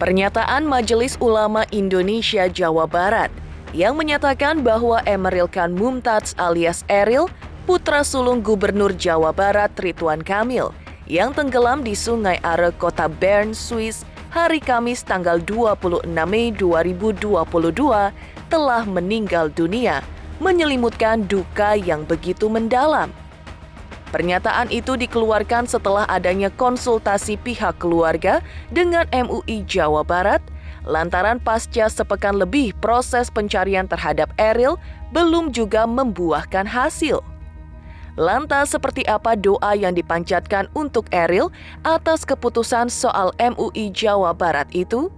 Pernyataan Majelis Ulama Indonesia Jawa Barat yang menyatakan bahwa Emeril Khan Mumtaz alias Eril, putra sulung Gubernur Jawa Barat Ridwan Kamil, yang tenggelam di Sungai Are, Kota Bern, Swiss, hari Kamis tanggal 26 Mei 2022 telah meninggal dunia, menyelimutkan duka yang begitu mendalam. Pernyataan itu dikeluarkan setelah adanya konsultasi pihak keluarga dengan MUI Jawa Barat, lantaran pasca sepekan lebih proses pencarian terhadap Eril belum juga membuahkan hasil. Lantas seperti apa doa yang dipanjatkan untuk Eril atas keputusan soal MUI Jawa Barat itu?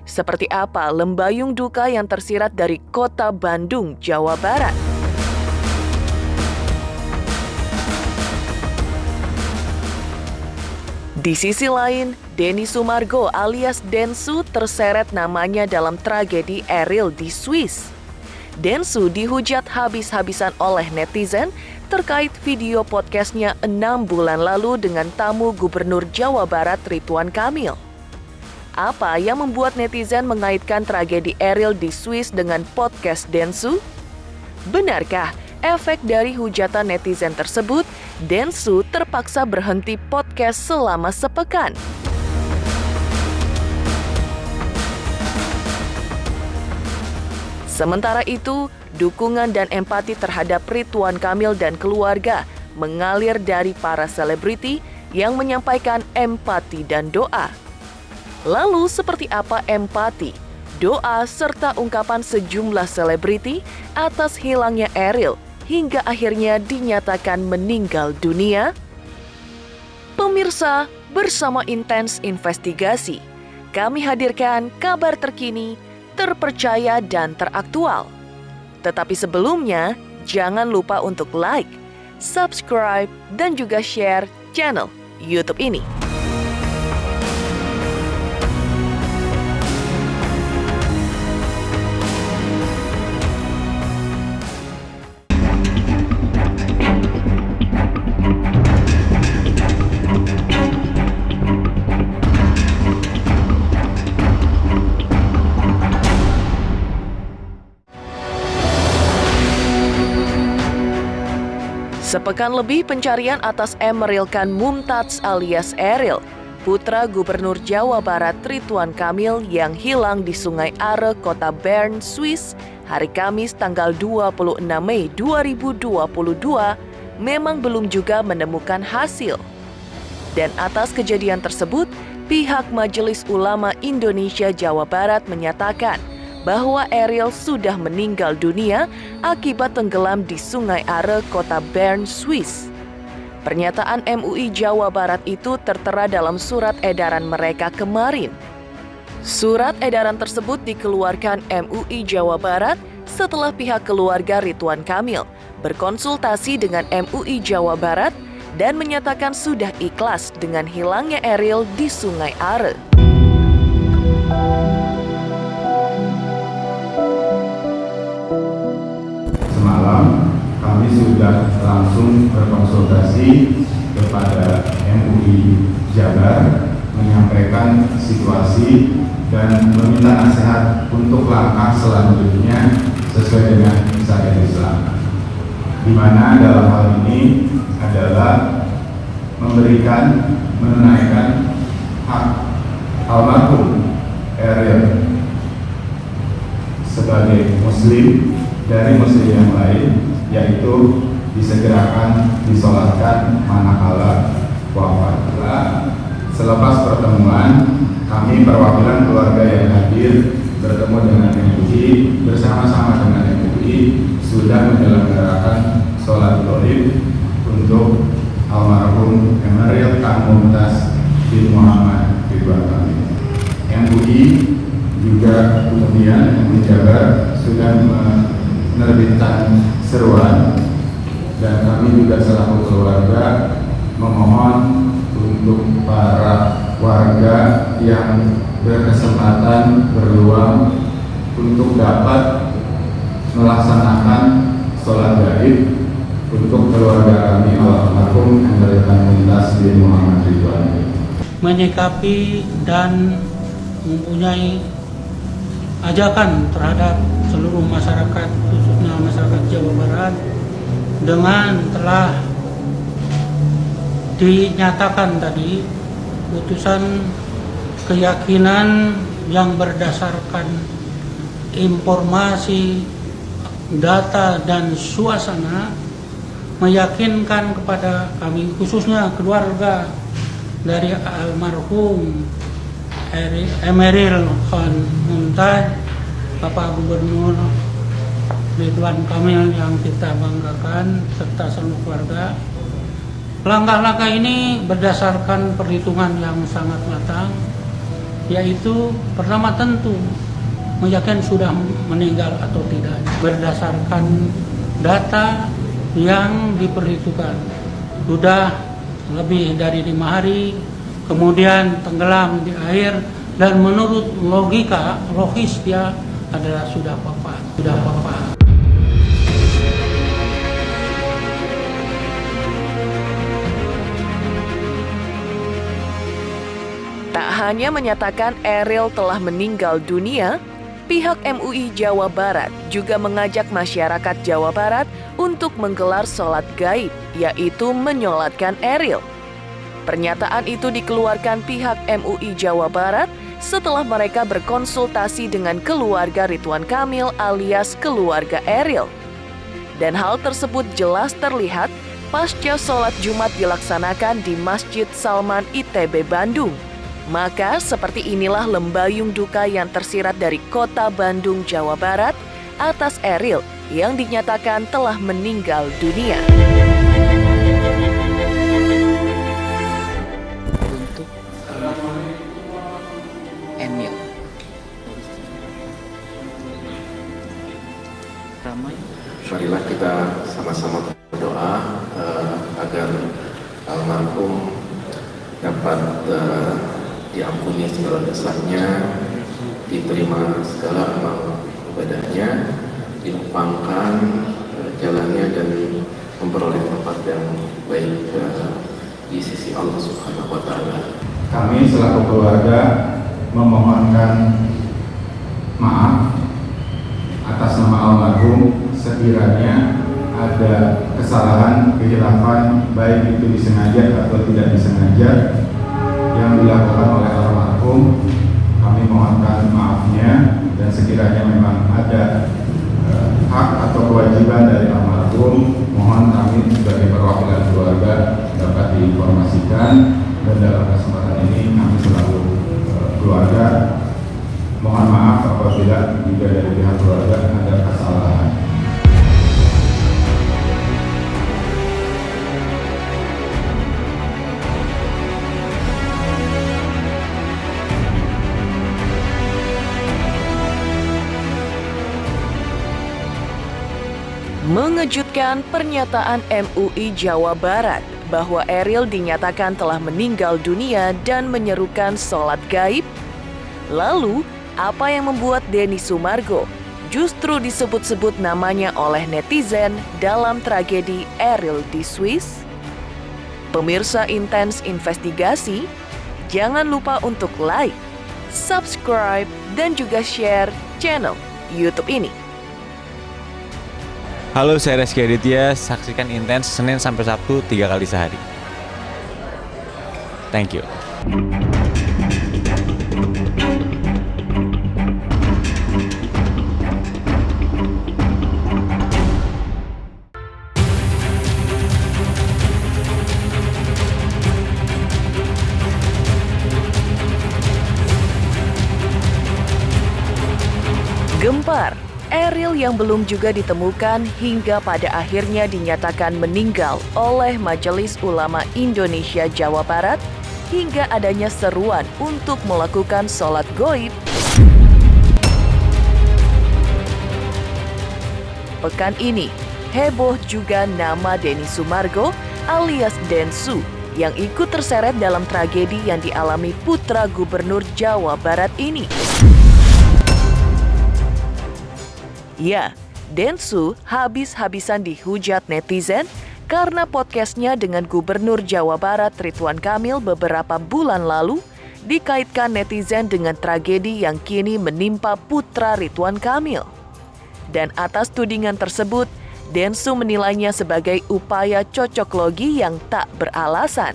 Seperti apa lembayung duka yang tersirat dari Kota Bandung, Jawa Barat? Di sisi lain, Denny Sumargo alias Densu terseret namanya dalam tragedi Eril di Swiss. Densu dihujat habis-habisan oleh netizen terkait video podcastnya 6 bulan lalu dengan tamu Gubernur Jawa Barat Ridwan Kamil. Apa yang membuat netizen mengaitkan tragedi Eril di Swiss dengan podcast Densu? Benarkah efek dari hujatan netizen tersebut, Densu terpaksa berhenti podcast selama sepekan? Sementara itu, dukungan dan empati terhadap Ridwan Kamil dan keluarga mengalir dari para selebriti yang menyampaikan empati dan doa. Lalu seperti apa empati, doa, serta ungkapan sejumlah selebriti atas hilangnya Eril hingga akhirnya dinyatakan meninggal dunia? Pemirsa, bersama Intens Investigasi, kami hadirkan kabar terkini, terpercaya dan teraktual. Tetapi sebelumnya, jangan lupa untuk like, subscribe, dan juga share channel YouTube ini. Sepekan lebih pencarian atas Emeril Khan Mumtaz alias Eril, putra Gubernur Jawa Barat Ridwan Kamil yang hilang di Sungai Are, Kota Bern, Swiss, hari Kamis tanggal 26 Mei 2022, memang belum juga menemukan hasil. Dan atas kejadian tersebut, pihak Majelis Ulama Indonesia Jawa Barat menyatakan bahwa Eril sudah meninggal dunia akibat tenggelam di Sungai Are, Kota Bern, Swiss. Pernyataan MUI Jawa Barat itu tertera dalam surat edaran mereka kemarin. Surat edaran tersebut dikeluarkan MUI Jawa Barat setelah pihak keluarga Ridwan Kamil berkonsultasi dengan MUI Jawa Barat dan menyatakan sudah ikhlas dengan hilangnya Eril di Sungai Are. Semalam kami sudah langsung berkonsultasi kepada MUI Jabar, menyampaikan situasi dan meminta nasihat untuk langkah selanjutnya sesuai dengan syariat Islam, di mana dalam hal ini adalah menunaikan hak almarhum Eril sebagai muslim dari muslim yang lain, yaitu disegerakan disolatkan manakala wafat. Selepas pertemuan, kami perwakilan keluarga yang hadir bertemu dengan MUI, bersama-sama dengan MUI sudah menyelenggarakan sholat Ghaib untuk almarhum Emeril Khan Mumtaz bin Muhammad Ridwan Kamil. MUI juga kemudian MUI Jabar sudah menerbitkan seruan, dan kami juga selaku keluarga memohon untuk para warga yang berkesempatan berluang untuk dapat melaksanakan sholat gaib untuk keluarga kami almarhum Emeril Khan Mumtaz bin Muhammad Ridwan. Menyikapi dan mempunyai ajakan terhadap seluruh masyarakat, khususnya masyarakat Jawa Barat, dengan telah dinyatakan tadi putusan keyakinan yang berdasarkan informasi, data, dan suasana, meyakinkan kepada kami, khususnya keluarga dari almarhum Emeril Khan Mumtaz, Bapak Gubernur Ridwan Kamil yang kita banggakan, serta seluruh keluarga. Langkah-langkah ini berdasarkan perhitungan yang sangat matang, yaitu pertama tentu meyakinkan sudah meninggal atau tidak, berdasarkan data yang diperhitungkan sudah lebih dari 5 hari, kemudian tenggelam di air, dan menurut logis dia adalah sudah wafat. Tak hanya menyatakan Eril telah meninggal dunia, pihak MUI Jawa Barat juga mengajak masyarakat Jawa Barat untuk menggelar sholat gaib, yaitu menyolatkan Eril. Pernyataan itu dikeluarkan pihak MUI Jawa Barat setelah mereka berkonsultasi dengan keluarga Ridwan Kamil alias keluarga Eril. Dan hal tersebut jelas terlihat pasca sholat Jumat dilaksanakan di Masjid Salman ITB Bandung. Maka seperti inilah lembayung duka yang tersirat dari kota Bandung, Jawa Barat atas Eril yang dinyatakan telah meninggal dunia. Untuk Emil Ramai, marilah kita sama-sama berdoa agar almarhum dapat diampuni segala dosanya, diterima segala amal ibadahnya, dilapangkan jalannya, dan memperoleh tempat yang baik di sisi Allah Subhanahu wa Ta'ala. Kami selaku keluarga memohonkan maaf atas nama almarhum sekiranya ada kesalahan, kehilafan, baik itu disengaja atau tidak disengaja yang dilakukan oleh almarhum. Kami mohonkan maafnya, dan sekiranya memang ada hak atau kewajiban dari almarhum, mohon kami sebagai perwakilan keluarga dapat diinformasikan. Dan dalam kesempatan ini kami selaku keluarga mohon maaf apabila juga dari pihak keluarga ada kesalahan. Mengejutkan pernyataan MUI Jawa Barat bahwa Eril dinyatakan telah meninggal dunia dan menyerukan sholat gaib. Lalu, apa yang membuat Denny Sumargo justru disebut-sebut namanya oleh netizen dalam tragedi Eril di Swiss? Pemirsa Intens Investigasi, jangan lupa untuk like, subscribe, dan juga share channel YouTube ini. Halo, saya Reski Aditya. Saksikan Intens Senin sampai Sabtu 3 kali sehari. Thank you. Gempar, Eril yang belum juga ditemukan hingga pada akhirnya dinyatakan meninggal oleh Majelis Ulama Indonesia Jawa Barat hingga adanya seruan untuk melakukan sholat goib. Pekan ini, heboh juga nama Denny Sumargo alias Densu yang ikut terseret dalam tragedi yang dialami putra Gubernur Jawa Barat ini. Ya, Densu habis-habisan dihujat netizen karena podcastnya dengan Gubernur Jawa Barat Ridwan Kamil beberapa bulan lalu dikaitkan netizen dengan tragedi yang kini menimpa putra Ridwan Kamil. Dan atas tudingan tersebut, Densu menilainya sebagai upaya cocok logi yang tak beralasan.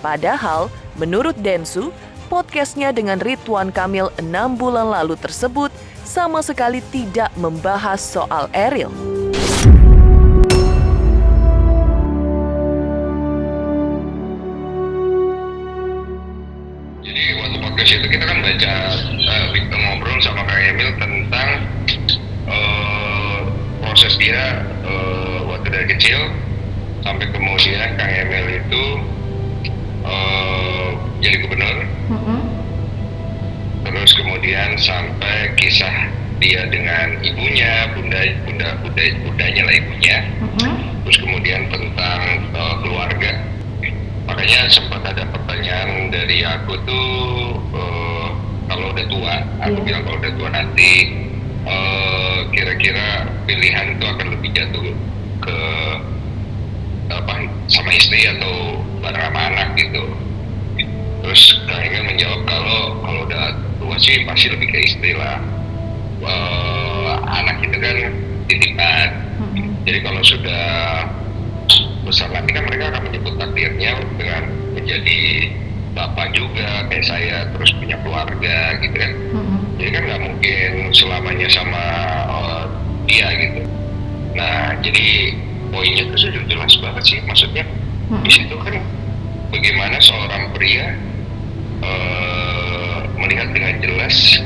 Padahal, menurut Densu, podcastnya dengan Ridwan Kamil 6 bulan lalu tersebut sama sekali tidak membahas soal Eril. Jadi waktu podcast itu kita kan baca ngobrol sama Kang Emil tentang proses dia waktu dari kecil sampai kemudian Kang Emil itu jadi gubernur. Terus kemudian sampai kisah dia dengan ibunya, bundanya lah ibunya. Terus kemudian tentang keluarga. Makanya sempat ada pertanyaan dari aku tuh kalau udah tua, aku bilang kalau udah tua nanti kira-kira pilihan itu akan lebih jatuh ke sama istri atau bareng sama anak gitu. Terus Kang Emil menjawab kalau udah tua sih pasti lebih ke istri lah. Anak itu kan titipan. Jadi kalau sudah besar nanti kan mereka akan menyebut takdirnya dengan menjadi bapak juga kayak saya, terus punya keluarga gitu kan. Jadi kan nggak mungkin selamanya sama dia gitu. Nah jadi poinnya itu sudah jelas banget sih, maksudnya di situ kan bagaimana seorang pria melihat dengan jelas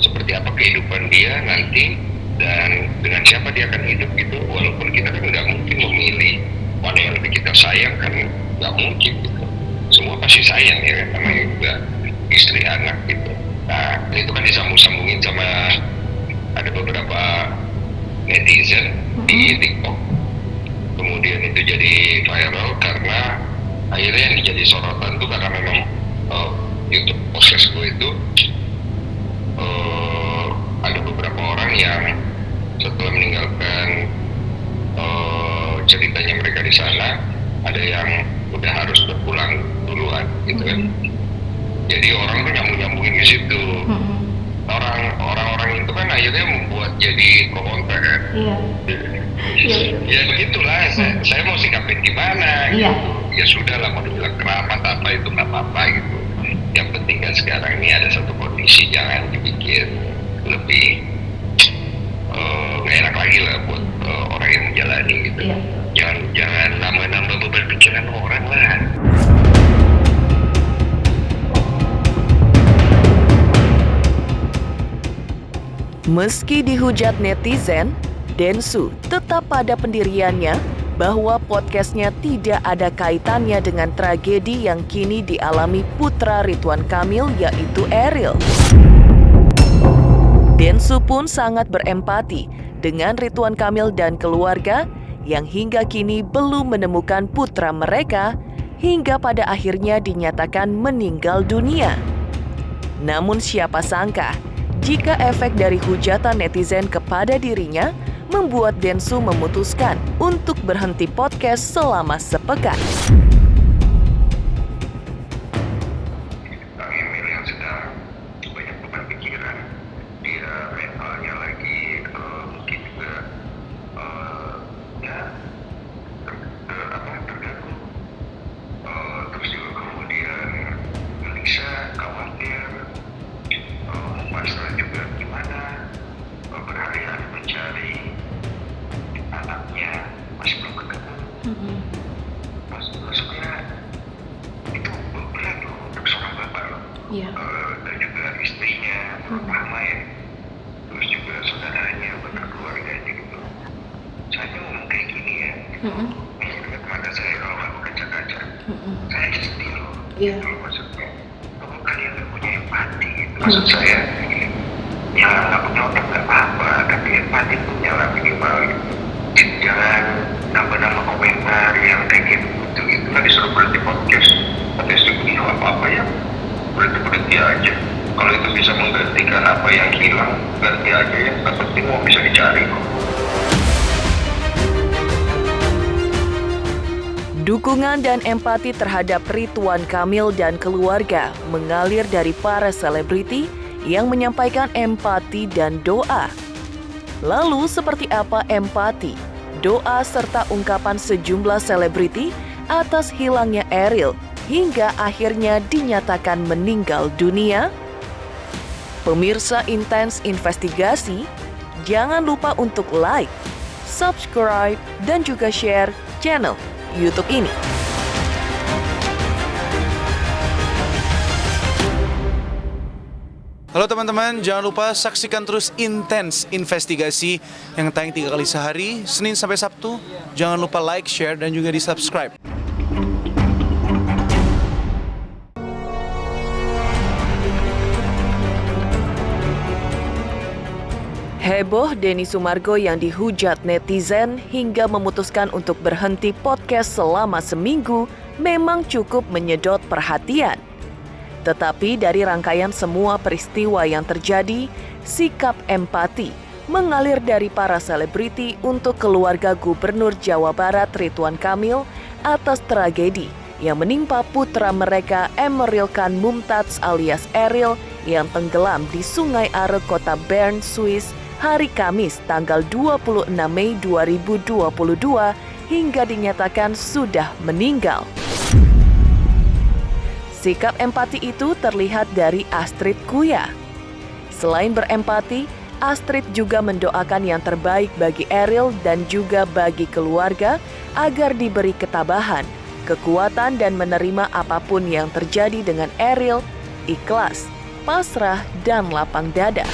seperti apa kehidupan dia nanti dan dengan siapa dia akan hidup gitu. Walaupun kita kan nggak mungkin memilih mana yang lebih kita sayang, kan nggak mungkin gitu. Semua pasti sayang ya kan, namanya juga istri anak gitu. Nah itu kan disambung-sambungin sama ada beberapa netizen di TikTok. Kemudian itu jadi viral karena akhirnya yang jadi sorotan tuh karena memang YouTube podcast gue itu ada beberapa orang yang setelah meninggalkan ceritanya mereka di sana, ada yang udah harus berpulang duluan gitu kan. Jadi orang tuh nyambungin ke situ. Orang-orang itu kan akhirnya membuat jadi kontra kan. Ya begitulah. Saya mau sikapin gimana gitu. Ya sudah lah, mau dibilang keramat apa itu nggak apa-apa gitu. Yang penting kan sekarang ini ada satu kondisi, jangan dibikin lebih nggak enak lagi lah buat orang yang menjalani gitu. Jangan nambah-nambah beban pikiran orang lah. Meski dihujat netizen, Densu tetap pada pendiriannya bahwa podcastnya tidak ada kaitannya dengan tragedi yang kini dialami putra Ridwan Kamil yaitu Eril. Densu pun sangat berempati dengan Ridwan Kamil dan keluarga yang hingga kini belum menemukan putra mereka hingga pada akhirnya dinyatakan meninggal dunia. Namun siapa sangka jika efek dari hujatan netizen kepada dirinya membuat Densu memutuskan untuk berhenti podcast selama sepekan. Kang Emil yang sedang banyak beban pikiran, dia mentalnya lagi mungkin juga terganggu. Terus juga kemudian gelisah, khawatir, masalah juga gimana berhari-hari mencari anaknya masih belum ketemu. Maksudnya itu berat loh untuk seorang bapak loh. Dan juga istrinya Rahma ya, terus juga saudaranya, benar keluarganya gitu. Saya ngomong kayak gini ya, ini dekat mata saya kalau aku kaca-kaca, saya aja sedih loh. Gitu loh maksudnya. Kalau kalian gak punya empati gitu, maksud saya gini, ya gak punya otak gak apa-apa, tapi empati punya lah minimal gitu. Jangan nambah-nambah komentar yang kayak gitu gitu. Kan disuruh berhenti podcast, tapi sebetulnya apa-apa ya berhenti aja. Kalau itu bisa menggantikan apa yang hilang, ganti aja ya. Yang penting mau bisa dicari kok. Dukungan dan empati terhadap Ridwan Kamil dan keluarga mengalir dari para selebriti yang menyampaikan empati dan doa. Lalu seperti apa empati, doa serta ungkapan sejumlah selebriti atas hilangnya Ariel hingga akhirnya dinyatakan meninggal dunia? Pemirsa Intens Investigasi, jangan lupa untuk like, subscribe, dan juga share channel YouTube ini. Halo teman-teman, jangan lupa saksikan terus Intens Investigasi yang tayang 3 kali sehari, Senin sampai Sabtu. Jangan lupa like, share, dan juga di-subscribe. Heboh Denny Sumargo yang dihujat netizen hingga memutuskan untuk berhenti podcast selama seminggu memang cukup menyedot perhatian. Tetapi dari rangkaian semua peristiwa yang terjadi, sikap empati mengalir dari para selebriti untuk keluarga Gubernur Jawa Barat Ridwan Kamil atas tragedi yang menimpa putra mereka Emeril Khan Mumtaz alias Ariel yang tenggelam di Sungai Are, Kota Bern, Swiss hari Kamis tanggal 26 Mei 2022 hingga dinyatakan sudah meninggal. Sikap empati itu terlihat dari Astrid Kuya. Selain berempati, Astrid juga mendoakan yang terbaik bagi Ariel dan juga bagi keluarga agar diberi ketabahan, kekuatan dan menerima apapun yang terjadi dengan Ariel, ikhlas, pasrah dan lapang dada.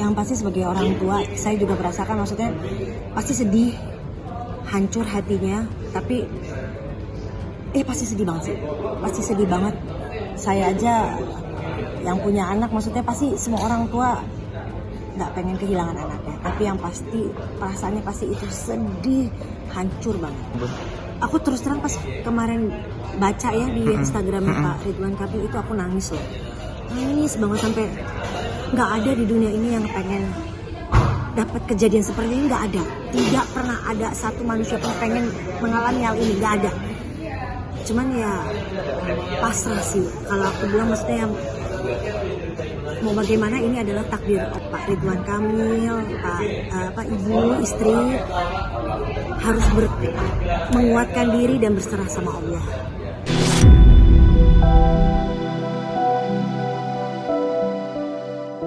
Yang pasti sebagai orang tua, saya juga merasakan, maksudnya pasti sedih, hancur hatinya, tapi pasti sedih banget sih, pasti sedih banget. Saya aja yang punya anak, maksudnya pasti semua orang tua nggak pengen kehilangan anaknya, tapi yang pasti perasaannya pasti itu sedih, hancur banget. Aku terus terang pas kemarin baca ya di Instagramnya Pak Ridwan Kamil itu, aku nangis loh, nangis banget sampai nggak ada di dunia ini yang pengen dapat kejadian seperti ini, nggak ada. Tidak pernah ada satu manusia pun pengen mengalami hal ini, nggak ada. Cuman ya pasrah sih. Kalau aku bilang maksudnya yang mau bagaimana, ini adalah takdir Pak Ridwan Kamil, Pak Ibu, istri harus menguatkan diri dan berserah sama Allah.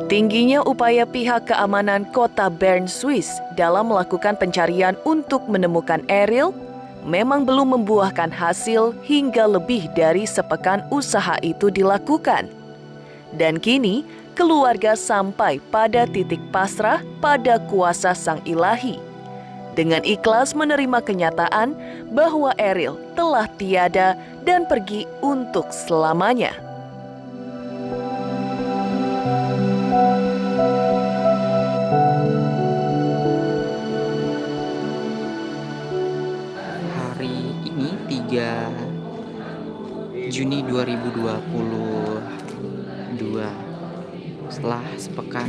Tingginya upaya pihak keamanan kota Bern, Swiss dalam melakukan pencarian untuk menemukan Ariel memang belum membuahkan hasil hingga lebih dari sepekan usaha itu dilakukan. Dan kini, keluarga sampai pada titik pasrah pada kuasa Sang Ilahi. Dengan ikhlas menerima kenyataan bahwa Ariel telah tiada dan pergi untuk selamanya. Juni 2022, setelah sepekan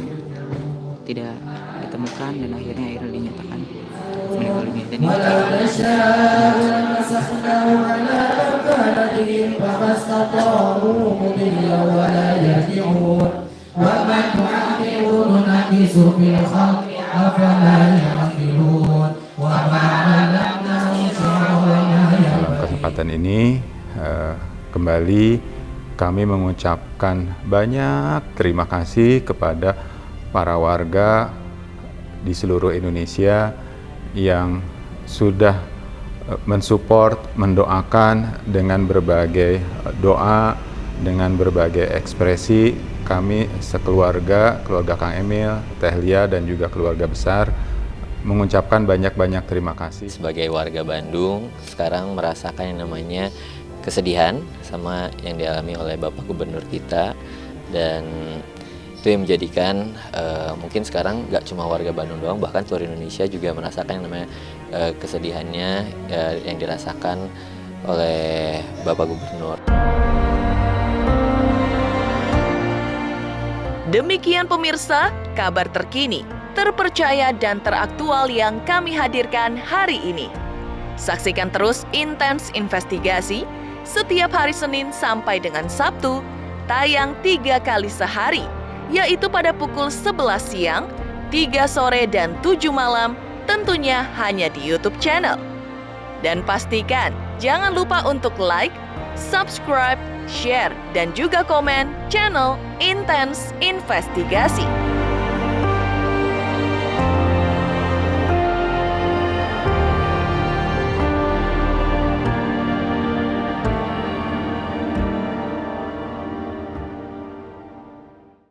tidak ditemukan dan akhirnya Ariel dinyatakan meninggal dunia. Dalam kesempatan ini kembali kami mengucapkan banyak terima kasih kepada para warga di seluruh Indonesia yang sudah mensupport, mendoakan dengan berbagai doa, dengan berbagai ekspresi. Kami sekeluarga, keluarga Kang Emil, Teh Lia dan juga keluarga besar mengucapkan banyak-banyak terima kasih. Sebagai warga Bandung, sekarang merasakan yang namanya kesedihan sama yang dialami oleh Bapak Gubernur kita, dan itu yang menjadikan mungkin sekarang nggak cuma warga Bandung doang, bahkan seluruh Indonesia juga merasakan yang namanya kesedihannya yang dirasakan oleh Bapak Gubernur. Demikian pemirsa, kabar terkini, terpercaya dan teraktual yang kami hadirkan hari ini. Saksikan terus Intens Investigasi setiap hari Senin sampai dengan Sabtu, tayang 3 kali sehari, yaitu pada pukul 11 siang, 3 sore, dan 7 malam, tentunya hanya di YouTube channel. Dan pastikan jangan lupa untuk like, subscribe, share, dan juga komen channel Intens Investigasi.